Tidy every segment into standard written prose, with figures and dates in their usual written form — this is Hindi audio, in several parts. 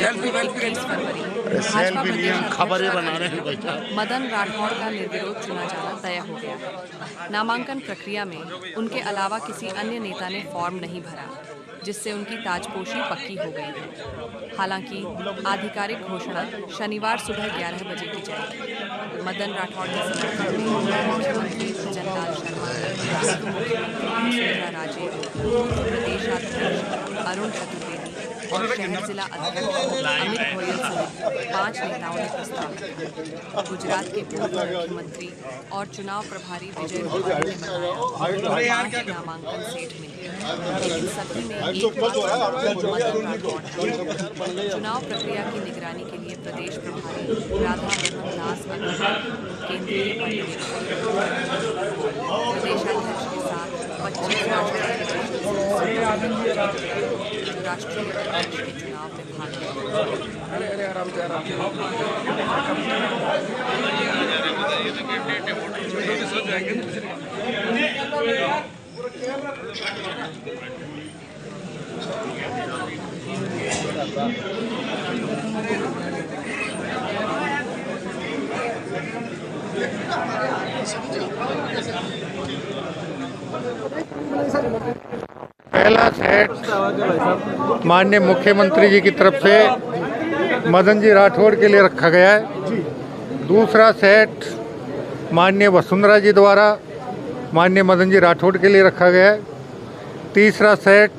जयपुर 21 फरवरी भाजपा प्रदेश मदन राठौड़ का निर्विरोध चुना जाना तय हो गया है। नामांकन प्रक्रिया में उनके अलावा किसी अन्य नेता ने फॉर्म नहीं भरा, जिससे उनकी ताजपोशी पक्की हो गई है। हालांकि आधिकारिक घोषणा शनिवार सुबह 11 बजे की जाएगी। मदन राठौड़ के समर्थन में मुख्यमंत्री भजनलाल शर्मा, पूर्व मुख्यमंत्री वसुंधरा राजे, पूर्व प्रदेशाध्यक्ष अरुण चतुर्वेदी और शहर जिला अध्यक्ष अमित गोयल सहित 5 नेताओं ने प्रस्ताव रखा। गुजरात के पूर्व मुख्यमंत्री और चुनाव प्रभारी विजय रूपाणी ने बताया 5 नामांकन सीट मिली, लेकिन सभी में एकमात्र मदन राठौड़ है। चुनाव प्रक्रिया की निगरानी के लिए प्रदेश प्रभारी राधा मोहन दास अग्रवाल केंद्रीय पर्यवेक्षक, प्रदेशाध्यक्ष के साथ 25 राष्ट्रीय अध्यक्ष के चुनाव में भाग पहला सेट माननीय मुख्यमंत्री जी की तरफ से मदन जी राठौड़ के लिए रखा गया है। दूसरा सेट माननीय वसुंधरा जी द्वारा माननीय मदन जी राठौड़ के लिए रखा गया है। तीसरा सेट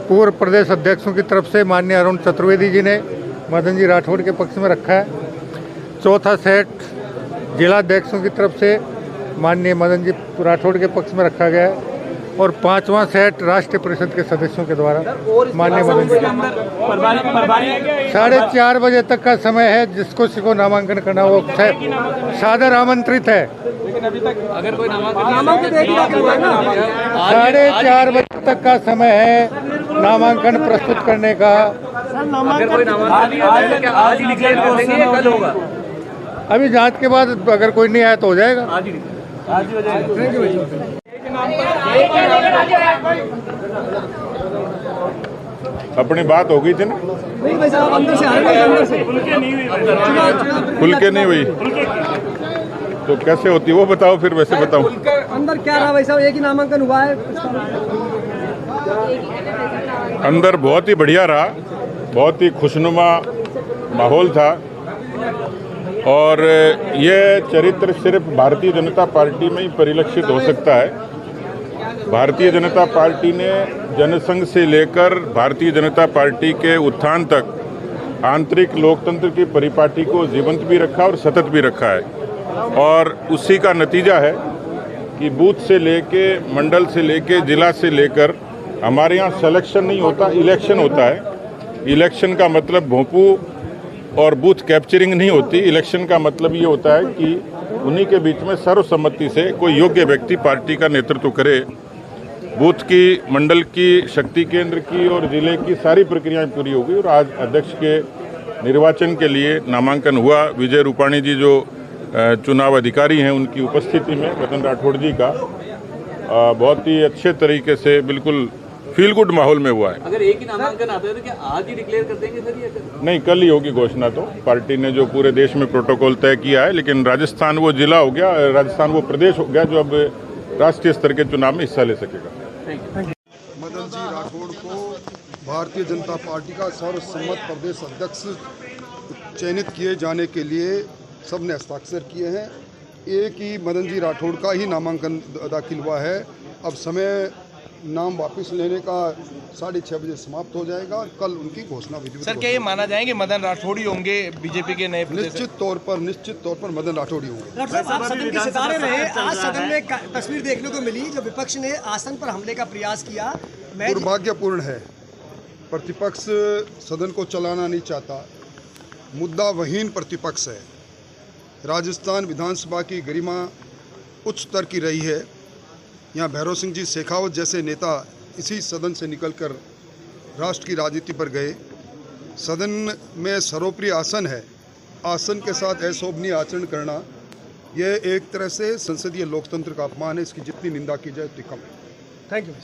पूर्व प्रदेश अध्यक्षों की तरफ से माननीय अरुण चतुर्वेदी जी ने मदन जी राठौड़ के पक्ष में रखा है। चौथा सेट जिला अध्यक्षों की तरफ से माननीय मदन जी राठौड़ के पक्ष में रखा गया है। और 5वां सेट राष्ट्रीय परिषद के सदस्यों के द्वारा माननीय मदन जी 4:30 बजे तक का समय है। जिसको सिको नामांकन करना वो सादर आमंत्रित है। लेकिन अभी तक अगर कोई 4:30 बजे तक का समय है नामांकन प्रस्तुत करने का। अगर कोई नामांकन आज ही डिक्लेयर कर देंगे, कल होगा? अभी जांच के बाद अगर कोई नहीं आया तो हो जाएगा। आज ही हो जाएगा। Thank you. अपनी बात हो गई थी ना, अंदर से अंदर से खुल के नहीं हुई तो कैसे होती वो बताओ, फिर वैसे बताओ। अंदर क्या रहा भाई साहब? एक ही नामांकन हुआ है। अंदर बहुत ही बढ़िया रहा, बहुत ही खुशनुमा माहौल था। और ये चरित्र सिर्फ भारतीय जनता पार्टी में ही परिलक्षित हो सकता है। भारतीय जनता पार्टी ने जनसंघ से लेकर भारतीय जनता पार्टी के उत्थान तक आंतरिक लोकतंत्र की परिपाटी को जीवंत भी रखा और सतत भी रखा है। और उसी का नतीजा है कि बूथ से लेके, मंडल से लेके, जिला से लेकर हमारे यहाँ सिलेक्शन नहीं होता, इलेक्शन होता है। इलेक्शन का मतलब भोंपू और बूथ कैप्चरिंग नहीं होती। इलेक्शन का मतलब ये होता है कि उन्हीं के बीच में सर्वसम्मति से कोई योग्य व्यक्ति पार्टी का नेतृत्व करे। बूथ की, मंडल की, शक्ति केंद्र की और जिले की सारी प्रक्रियाएं पूरी हो गई और आज अध्यक्ष के निर्वाचन के लिए नामांकन हुआ। विजय रूपाणी जी जो चुनाव अधिकारी हैं, उनकी उपस्थिति में मदन राठौड़ जी का बहुत ही अच्छे तरीके से बिल्कुल फील गुड माहौल में हुआ है। अगर एक ही नामांकन आता है तो क्या आज ही डिक्लेयर कर देंगे सर? ये नहीं, कल ही होगी घोषणा। तो पार्टी ने जो पूरे देश में प्रोटोकॉल तय किया है, लेकिन राजस्थान वो जिला हो गया, राजस्थान वो प्रदेश हो गया जो अब राष्ट्रीय स्तर के चुनाव में हिस्सा ले सकेगा। मदन जी राठौड़ को भारतीय जनता पार्टी का सर्वसम्मत प्रदेश अध्यक्ष चयनित किए जाने के लिए सबने हस्ताक्षर किए हैं। एक ही मदन जी राठौड़ का ही नामांकन दाखिल हुआ है। अब समय नाम वापस लेने का 6:30 बजे समाप्त हो जाएगा। कल उनकी घोषणा विधि। सर, क्या ये माना जाएंगे मदन राठौड़ ही होंगे बीजेपी के नए? निश्चित तौर पर मदन राठौड़ ही होंगे। आप सदन के सितारे रहे। आज सदन में एक तस्वीर देखने को मिली जो विपक्ष ने आसन पर हमले का प्रयास किया। दुर्भाग्यपूर्ण है। प्रतिपक्ष सदन को चलाना नहीं चाहता, मुद्दा वहीन प्रतिपक्ष है। राजस्थान विधानसभा की गरिमा उच्च स्तर की रही है। यहाँ भैरव सिंह जी शेखावत जैसे नेता इसी सदन से निकलकर राष्ट्र की राजनीति पर गए। सदन में सर्वोपरि आसन है, आसन के साथ अशोभनीय आचरण करना यह एक तरह से संसदीय लोकतंत्र का अपमान है। इसकी जितनी निंदा की जाए उतनी कम है। Thank you.